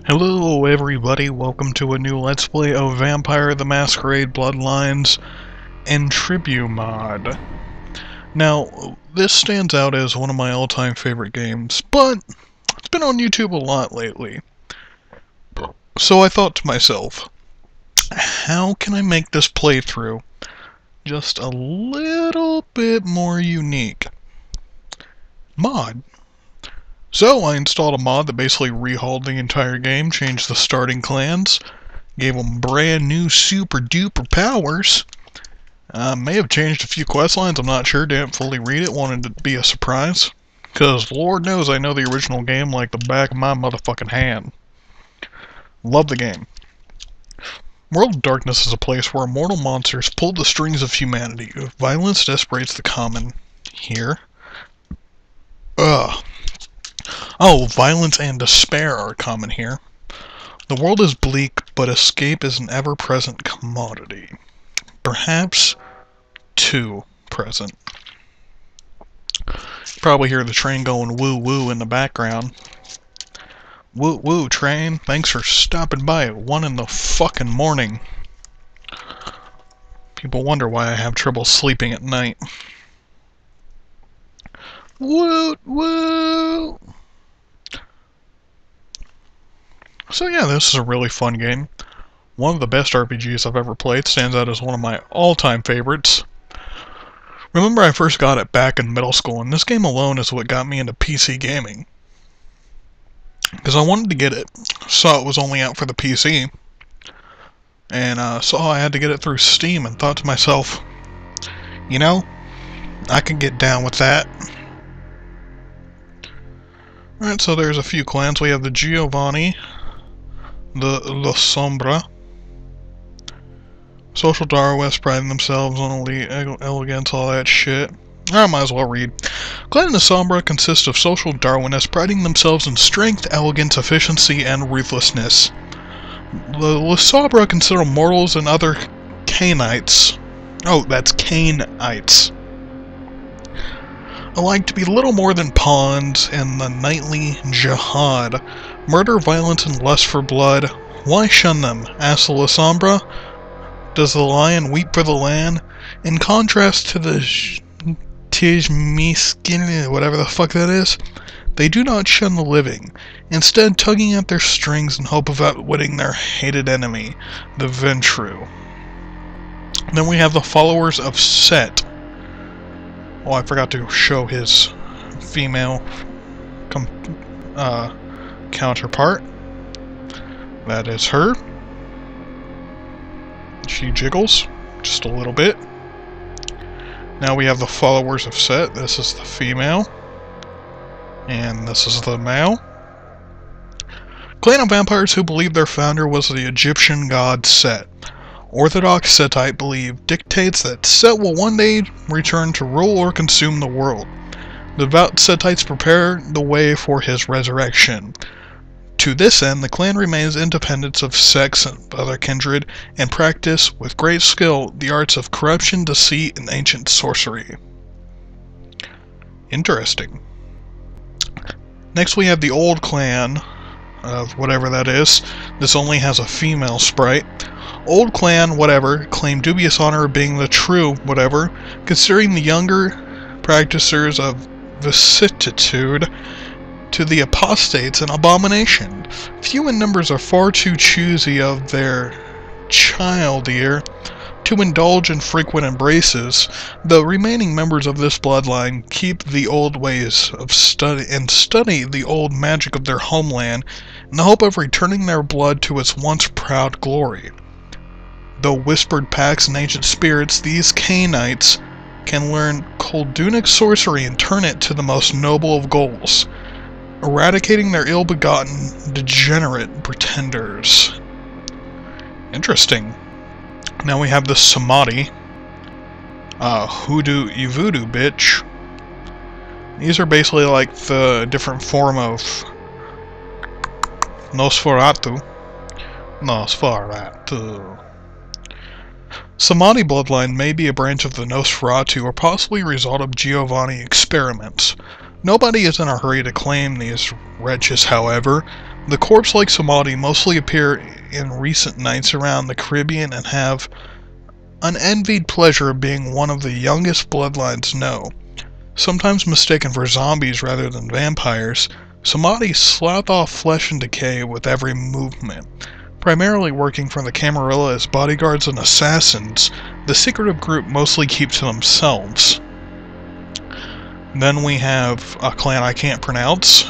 Hello everybody, welcome to a new Let's Play of Vampire the Masquerade Bloodlines Antitribu mod. Now, this stands out as one of my all-time favorite games, but it's been on YouTube a lot lately. So I thought to myself, how can I make this playthrough just a little bit more unique? Mod. So I installed a mod that basically rehauled the entire game, changed the starting clans, gave them brand new super duper powers. May have changed a few quest lines, I'm not sure, didn't fully read it, wanted it to be a surprise. Because Lord knows I know the original game like the back of my motherfucking hand. Love the game. World of Darkness is a place where immortal monsters pull the strings of humanity. Violence desperates the common here. Oh, violence and despair are common here. The world is bleak, but escape is an ever-present commodity. Perhaps too present. You probably hear the train going woo-woo in the background. Woo-woo, train. Thanks for stopping by at 1 in the fucking morning. People wonder why I have trouble sleeping at night. Woo-woo! So yeah, this is a really fun game. One of the best RPGs I've ever played, stands out as one of my all-time favorites. Remember I first got it back in middle school, and this game alone is what got me into PC gaming. Because I wanted to get it, saw it was only out for the PC, and saw I had to get it through Steam, and thought to myself, you know, I can get down with that. Alright, so there's a few clans. We have the Giovanni, the La Sombra, Social Darwinists priding themselves on elite elegance, all that shit. I might as well read. Clan La Sombra consists of social Darwinists priding themselves in strength, elegance, efficiency, and ruthlessness. The La Sombra consider mortals and other Cainites. Oh, that's Cainites. Alike to be little more than pawns in the nightly jihad. Murder, violence, and lust for blood. Why shun them? Asks the La Sombra. Does the lion weep for the land? In contrast to the Tijmiskin, whatever the fuck that is, they do not shun the living, instead tugging at their strings in hope of outwitting their hated enemy, the Ventru. Then we have the followers of Set. Oh, I forgot to show his female counterpart. That is her. She jiggles just a little bit. Now we have the followers of Set. This is the female. And this is the male. Clan of vampires who believe their founder was the Egyptian god Set. Orthodox Setite belief dictates that Set will one day return to rule or consume the world. The devout Setites prepare the way for his resurrection. To this end, the clan remains independent of sex and other kindred, and practice, with great skill, the arts of corruption, deceit, and ancient sorcery. Interesting. Next we have the old clan of whatever that is. This only has a female sprite. Old clan, whatever, claim dubious honor of being the true, whatever, considering the younger practicers of vicissitude to the apostates an abomination. Few in numbers are far too choosy of their child ear to indulge in frequent embraces. The remaining members of this bloodline keep the old ways of study the old magic of their homeland in the hope of returning their blood to its once proud glory. Though whispered pacts and ancient spirits, these Cainites can learn Koldunic sorcery and turn it to the most noble of goals, eradicating their ill-begotten, degenerate pretenders. Interesting. Now we have the Samadhi. Hoodoo Voodoo bitch. These are basically like the different form of Nosferatu. Samadhi bloodline may be a branch of the Nosferatu or possibly a result of Giovanni experiments. Nobody is in a hurry to claim these wretches, however. The corpse-like Somali mostly appear in recent nights around the Caribbean and have unenvied pleasure of being one of the youngest bloodlines know. Sometimes mistaken for zombies rather than vampires, Somali slough off flesh and decay with every movement. Primarily working for the Camarilla as bodyguards and assassins, the secretive group mostly keep to themselves. Then we have a clan I can't pronounce.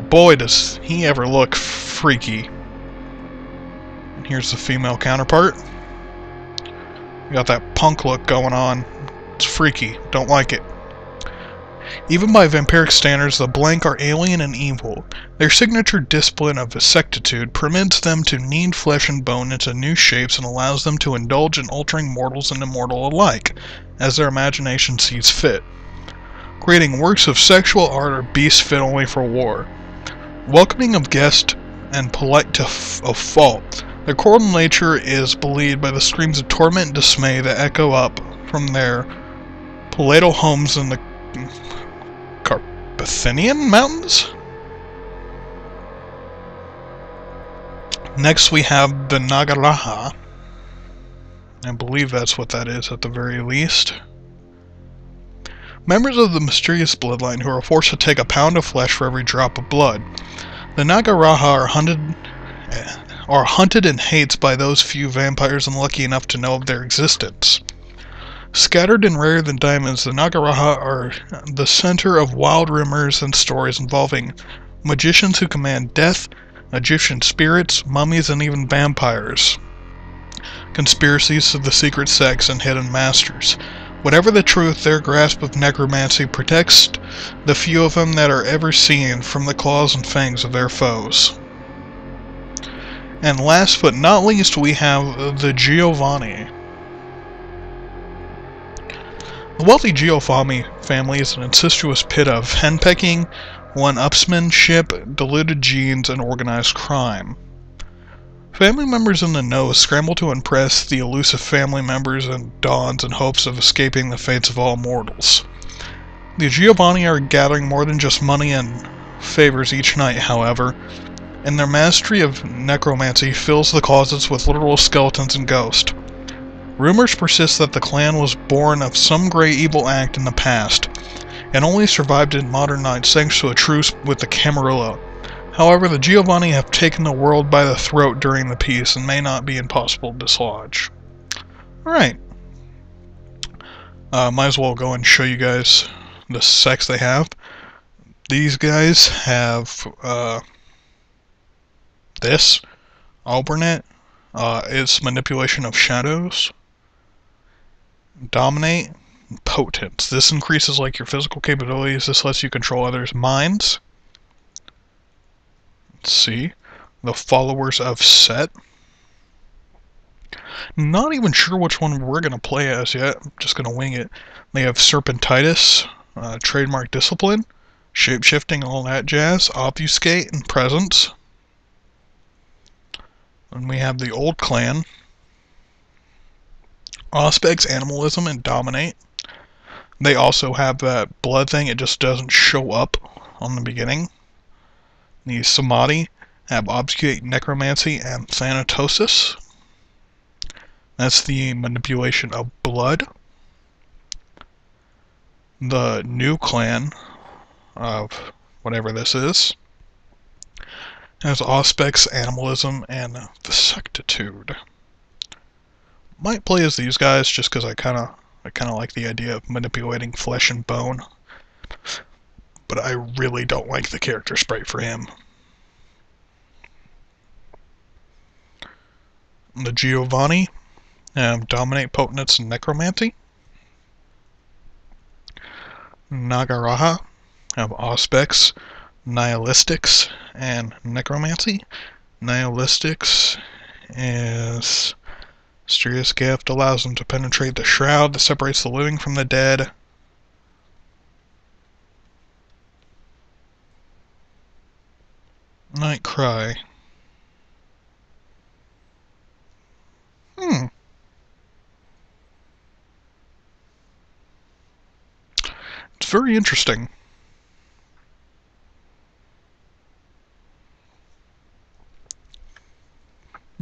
Boy, does he ever look freaky. And here's the female counterpart. You got that punk look going on. It's freaky. Don't like it. Even by vampiric standards, the Blank are alien and evil. Their signature discipline of sectitude permits them to knead flesh and bone into new shapes and allows them to indulge in altering mortals and immortal alike, as their imagination sees fit, creating works of sexual art or beasts fit only for war. Welcoming of guests and polite to a fault, their coral nature is belied by the screams of torment and dismay that echo up from their palatial homes in the Carpathian Mountains? Next we have the Nagaraha. I believe that's what that is at the very least. Members of the mysterious bloodline who are forced to take a pound of flesh for every drop of blood. The Nagaraha are hunted and hated by those few vampires unlucky enough to know of their existence. Scattered and rarer than diamonds, the Nagaraha are the center of wild rumors and stories involving magicians who command death, Egyptian spirits, mummies, and even vampires. Conspiracies of the secret sects and hidden masters. Whatever the truth, their grasp of necromancy protects the few of them that are ever seen from the claws and fangs of their foes. And last but not least, we have the Giovanni. The wealthy Giovanni family is an incestuous pit of henpecking, one-upsmanship, diluted genes, and organized crime. Family members in the know scramble to impress the elusive family members and dons in hopes of escaping the fates of all mortals. The Giovanni are gathering more than just money and favors each night, however, and their mastery of necromancy fills the closets with literal skeletons and ghosts. Rumors persist that the clan was born of some great evil act in the past, and only survived in modern nights thanks to a truce with the Camarilla. However, the Giovanni have taken the world by the throat during the peace and may not be impossible to dislodge. Alright. Might as well go and show you guys the sex they have. These guys have this. Albernate. It's manipulation of shadows. Dominate. Potence. This increases like your physical capabilities. This lets you control others' minds. Let's see. The followers of Set. Not even sure which one we're going to play as yet. I'm just going to wing it. They have Serpentitis, Trademark Discipline, Shapeshifting, all that jazz, Obfuscate, and Presence. And we have the Old Clan, Auspex, Animalism, and Dominate. They also have that blood thing, it just doesn't show up on the beginning. The Samadhi have Obfuscate, Necromancy, and Thanatosis. That's the manipulation of blood. The new clan of whatever this is has Auspex, Animalism, and Sectitude. Might play as these guys just because I kind of like the idea of manipulating flesh and bone. But I really don't like the character sprite for him. The Giovanni have Dominate, Potence, and Necromancy. Nagaraha have Auspex, Nihilistics, and Necromancy. Nihilistics is mysterious gift, allows them to penetrate the shroud that separates the living from the dead. Night Cry. It's very interesting.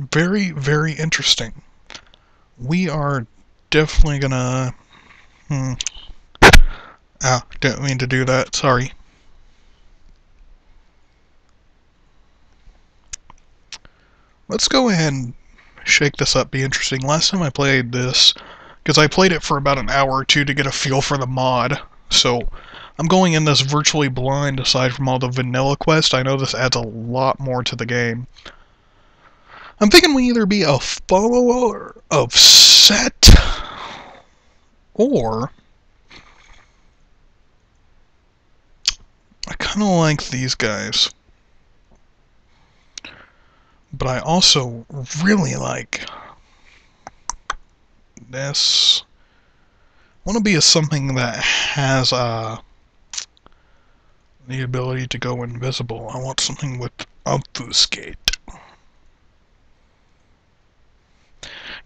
Very, very interesting. We are definitely gonna... Ah, didn't mean to do that, sorry. Let's go ahead and shake this up, be interesting. Last time I played this, because I played it for about an hour or two to get a feel for the mod, so I'm going in this virtually blind aside from all the vanilla quests. I know this adds a lot more to the game. I'm thinking we either be a follower of Set, or I kind of like these guys. But I also really like this. I want to be something that has the ability to go invisible. I want something with obfuscate.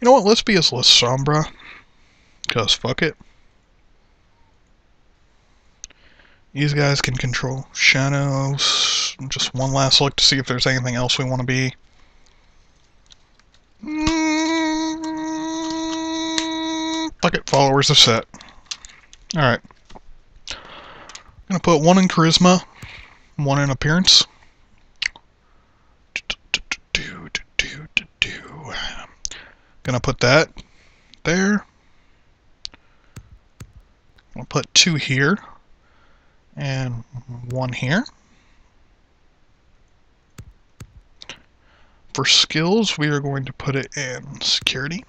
You know what? Let's be as La Sombra, because fuck it. These guys can control shadows. Just one last look to see if there's anything else we want to be. Fuck it, followers of Set. Alright. I'm gonna put one in charisma, one in appearance. Gonna put that there. I'll put 2 here and 1 here. For skills, we are going to put it in security,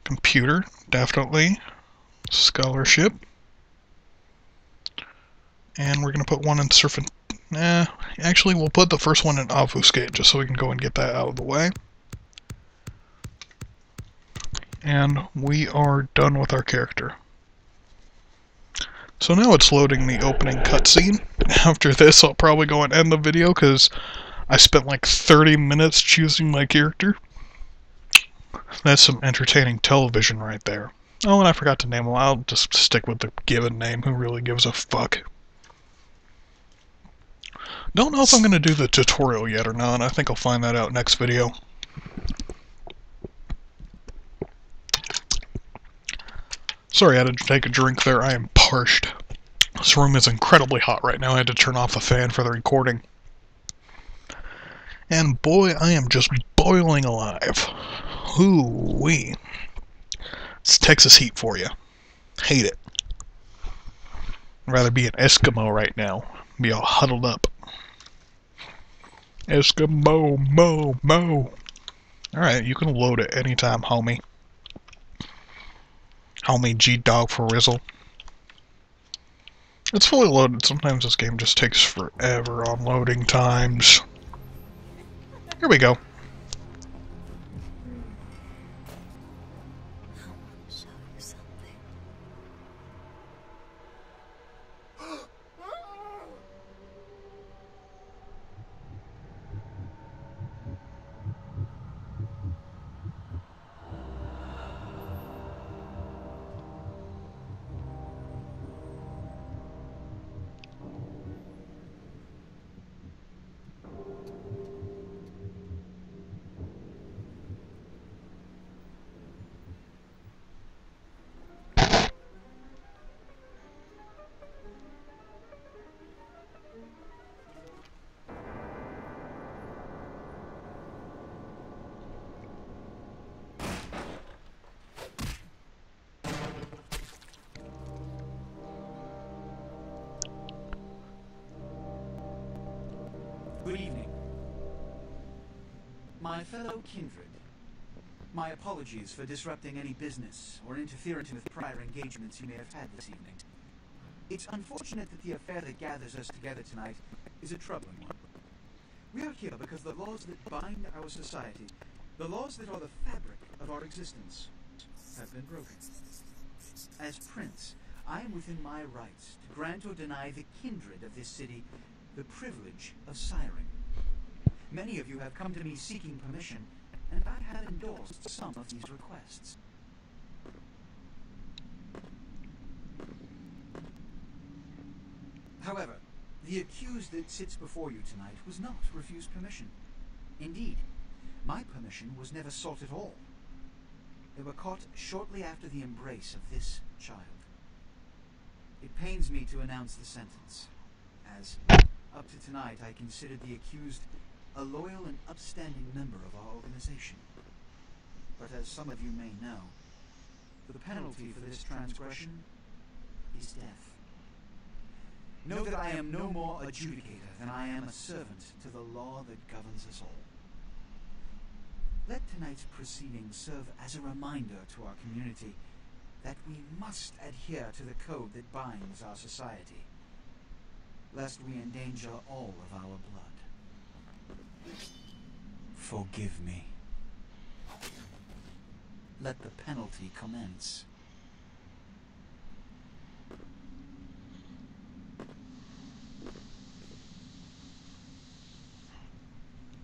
computer, definitely, scholarship, and we're going to put 1 in surf and... actually, we'll put the first one in obfuscate just so we can go and get that out of the way. And we are done with our character. So now it's loading the opening cutscene. After this, I'll probably go and end the video because I spent like 30 minutes choosing my character. That's some entertaining television right there. Oh, and I forgot to name him. I'll just stick with the given name. Who really gives a fuck? Don't know if I'm going to do the tutorial yet or not. I think I'll find that out next video. Sorry, I had to take a drink there. I am parched. This room is incredibly hot right now. I had to turn off the fan for the recording. And boy, I am just boiling alive. Hoo-wee. It's Texas heat for you. Hate it. I'd rather be an Eskimo right now. Be all huddled up. Eskimo, mo. Alright, you can load it anytime, homie. Homie G-Dog for Rizzle. It's fully loaded. Sometimes this game just takes forever on loading times. Here we go. Good evening. My fellow kindred, my apologies for disrupting any business or interfering with prior engagements you may have had this evening. It's unfortunate that the affair that gathers us together tonight is a troubling one. We are here because the laws that bind our society, the laws that are the fabric of our existence, have been broken. As Prince, I am within my rights to grant or deny the kindred of this city the privilege of siring. Many of you have come to me seeking permission, and I have endorsed some of these requests. However, the accused that sits before you tonight was not refused permission. Indeed, My permission was never sought at all. They were caught shortly after the embrace of this child. It pains me to announce the sentence, as up to tonight I considered the accused a loyal and upstanding member of our organization. But as some of you may know, the penalty for this transgression is death. Know that I am no more adjudicator than I am a servant to the law that governs us all. Let tonight's proceedings serve as a reminder to our community that we must adhere to the code that binds our society, lest we endanger all of our blood. Forgive me. Let the penalty commence.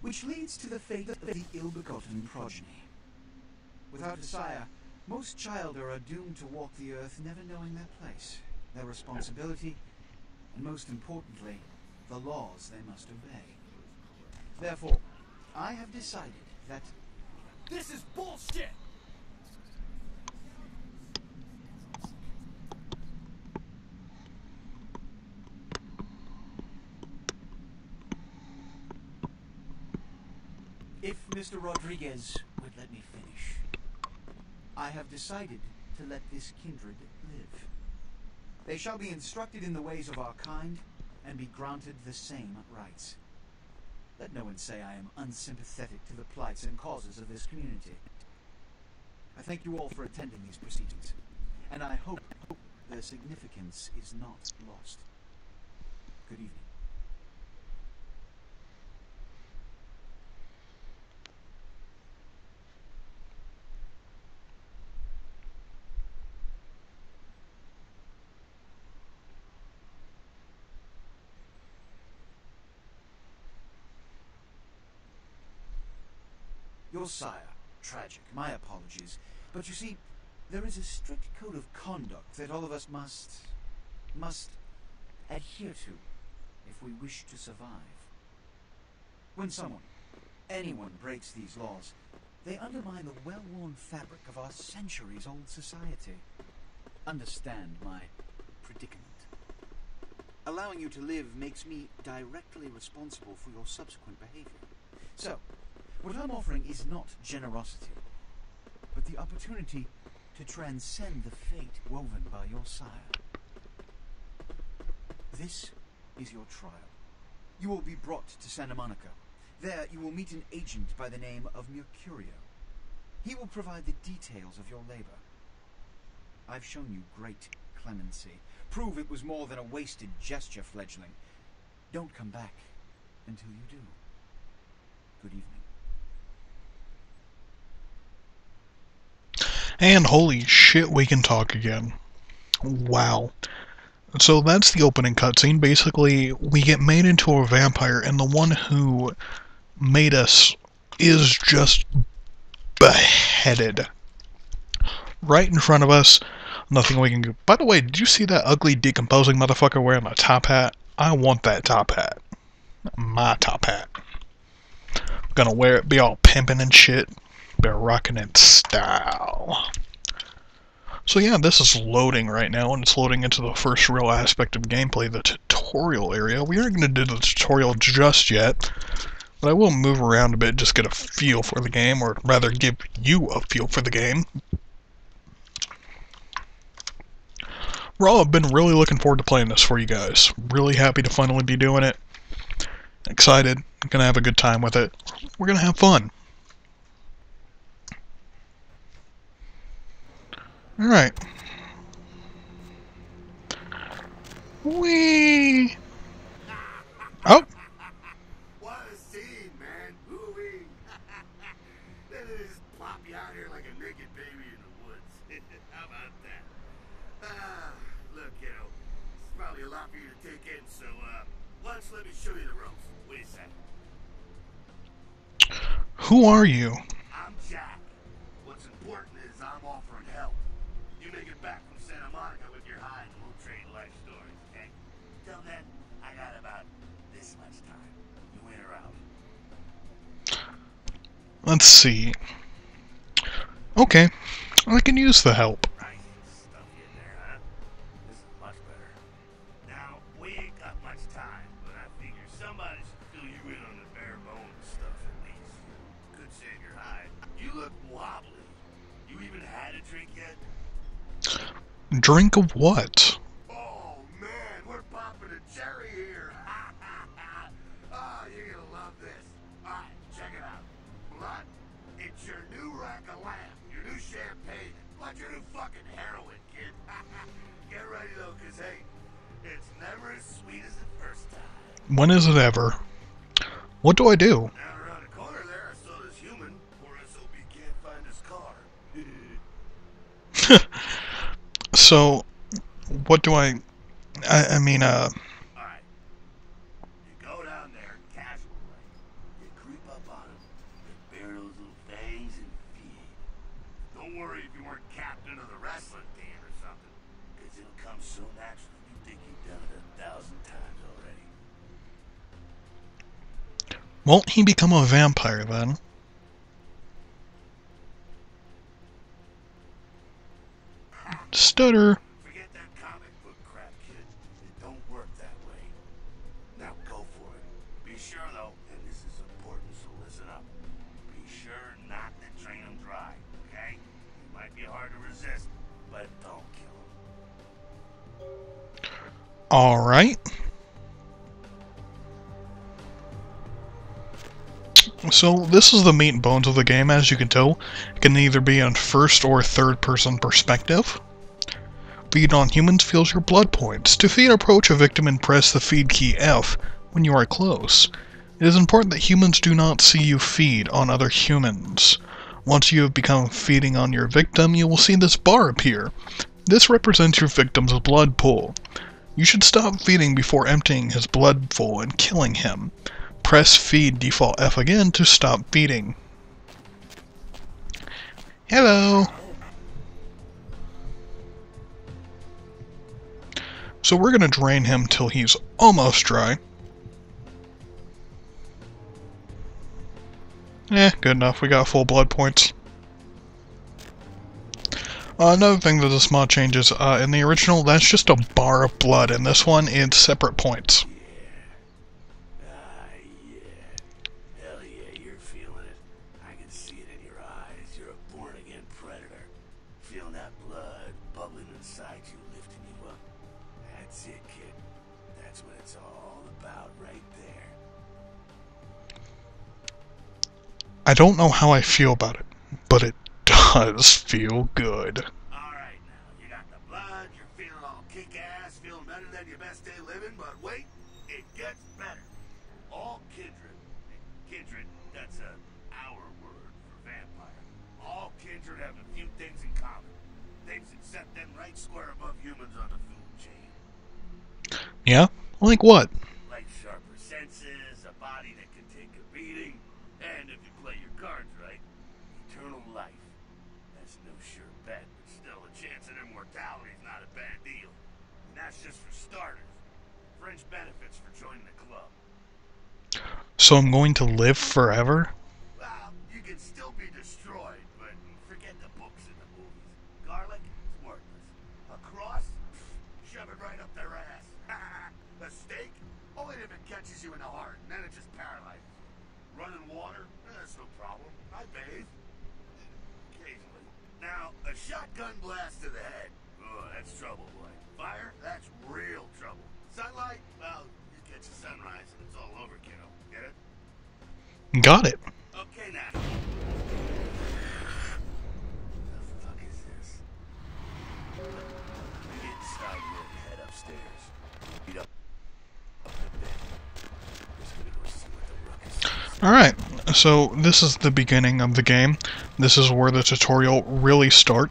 Which leads to the fate of the ill-begotten progeny. Without a sire, most children are doomed to walk the earth never knowing their place, their responsibility, and most importantly, the laws they must obey. Therefore, I have decided that this is bullshit! If Mr. Rodriguez would let me finish. I have decided to let this kindred live. They shall be instructed in the ways of our kind and be granted the same rights. Let no one say I am unsympathetic to the plights and causes of this community. I thank you all for attending these proceedings, and I hope their significance is not lost. Good evening. Your sire, tragic, my apologies. But you see, there is a strict code of conduct that all of us must adhere to if we wish to survive. When anyone breaks these laws, they undermine the well-worn fabric of our centuries-old society. Understand my predicament. Allowing you to live makes me directly responsible for your subsequent behavior. So, what I'm offering is not generosity, but the opportunity to transcend the fate woven by your sire. This is your trial. You will be brought to Santa Monica. There you will meet an agent by the name of Mercurio. He will provide the details of your labor. I've shown you great clemency. Prove it was more than a wasted gesture, fledgling. Don't come back until you do. Good evening. And holy shit, we can talk again. Wow. So that's the opening cutscene. Basically, we get made into a vampire, and the one who made us is just beheaded. Right in front of us. Nothing we can do. By the way, did you see that ugly decomposing motherfucker wearing a top hat? I want that top hat. My top hat. I'm gonna wear it, be all pimping and shit. Be rocking in style. So yeah, this is loading right now, and it's loading into the first real aspect of gameplay, the tutorial area. We aren't going to do the tutorial just yet, but I will move around a bit, just get a feel for the game, or rather give you a feel for the game. I've been really looking forward to playing this for you guys. Really happy to finally be doing it. Excited. Gonna have a good time with it. We're gonna have fun. Alright. Whee! Oh! What a scene, man. Ooh-wee. Then they just plop you out here like a naked baby in the woods. How about that? Look, kiddo. It's probably a lot for you to take in, so, why don't you let me show you the ropes? Wait a second. Who are you? I'm Jack. What's important is I'm offering help. You make it back from Santa Monica with your hide and we'll trade life stories, okay? Till then, I got about this much time. You in or out? Let's see. Okay, I can use the help. Nice stuff in there, huh? This is much better. Now, we ain't got much time, but I figure somebody should fill you in on the bare bones stuff at least. Could save your hide. You look wobbly. You even had a drink yet? Drink of what? Oh man, we're popping a cherry here. Oh, you're gonna love this. Alright, check it out. Blood, it's your new rack of lamb, your new champagne, like your new fucking heroin, kid. Get ready though, cause hey, it's never as sweet as the first time. When is it ever? What do I do? Down around the corner there, I saw this human, or I hope he can't find his car. So, what do I mean, Alright. You go down there, casual like. You creep up on him, you bare those little fangs and feed. Don't worry if you weren't captain of the wrestling team or something, because it'll come so natural you think you've done it 1,000 times already. won't he become a vampire then? Stutter. Forget that comic book crap, kid. It don't work that way. Now go for it. Be sure though, and this is important, so listen up. Be sure not to drain them dry, okay? It might be hard to resist, but don't kill them. Alright. So, this is the meat and bones of the game, as you can tell. It can either be in first or third person perspective. Feed on humans fills your blood points. To feed, approach a victim and press the feed key F when you are close. It is important that humans do not see you feed on other humans. Once you have become feeding on your victim, you will see this bar appear. This represents your victim's blood pool. You should stop feeding before emptying his blood pool and killing him. Press feed default F again to stop feeding. Hello! So we're gonna drain him till he's almost dry. Good enough, we got full blood points. Another thing that this mod changes, in the original, that's just a bar of blood. In this one, it's separate points. Hell yeah, you're feeling it. I can see it in your eyes. You're a born-again predator. Feeling that blood bubbling inside you, lifting you up. That's it, kid. That's what it's all about right there. I don't know how I feel about it, but it does feel good. Alright now, you got the blood, you're feeling all kick-ass, feeling better than your best day living, but wait, it gets better. All kindred, that's our word for vampire. All kindred have a few things in common. They've set them right square above humans on the food chain. Yeah? Like what? Like sharper senses, a body that can take a beating, and if you play your cards right, eternal life. That's no sure bet, but still a chance at immortality is not a bad deal. And that's just for starters. Fringe benefits for joining the club. So I'm going to live forever? Well, you can still be destroyed, but forget the books and the movies. Garlic is worthless. A cross? Shove it right up their ass. A steak? Only if it catches you in the heart, and then it just paralyzes you. Running water? That's no problem. I bathe. Occasionally. Now, a shotgun blast to the head. Oh, that's trouble, boy. Fire? That's real trouble. Sunlight? Well, you catch a sunrise and it's all over, kiddo. Get it? Got it. Okay, now. The fuck is this? Get inside here and head upstairs. Beat up the bed. Just gonna go see what the ruckus is. Alright, so this is the beginning of the game. This is where the tutorial really starts.